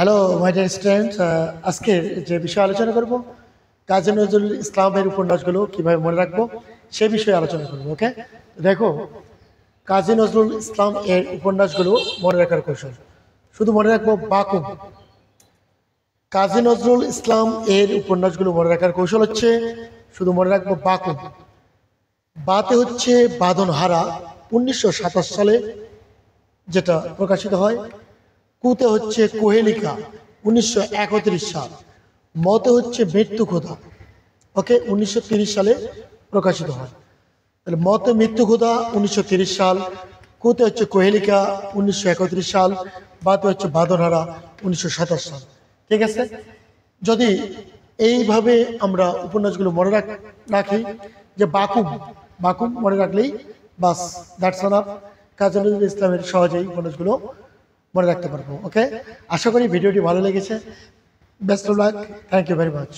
Hello my dear students, আজকে যে বিষয়ে আলোচনা করব কাজী নজরুল ইসলামের উপন্যাসগুলো কিভাবে মনে রাখবো সে বিষয়ে আলোচনা করব। ওকে, দেখো, কাজী নজরুল ইসলাম এর উপন্যাসগুলো মনে রাখার কৌশল। শুধু মনে রাখবো বাকুম। কাজী নজরুল ইসলাম এর উপন্যাসগুলো মনে রাখার কৌশল হচ্ছে শুধু মনে রাখবো বাকুম। বাতে হচ্ছে বাঁধনহারা, 1927 সালে যেটা প্রকাশিত হয়। কুতে হচ্ছে কোহেলিকা, 1931 সাল। মতে হচ্ছে মৃত্যু খোদা, ওকে, 1930 সালে প্রকাশিত হয়। তাহলে মতে মৃত্যু খোদা 1930 সাল, কুতে হচ্ছে কোহেলিকা 1931 সাল, বাতে হচ্ছে বাঁধনহারা 1927 সাল। ঠিক আছে, যদি এইভাবে আমরা উপন্যাসগুলো মনে রাখি যে বাকুম বাকুম মনে রাখলেই বাস, দ্যাটস এনাফ। কাজী নজরুল ইসলামের সহজেই উপন্যাসগুলো মনে রাখতে পারবো। ওকে, আশা করি ভিডিওটি ভালো লেগেছে। Best of luck, thank you very much.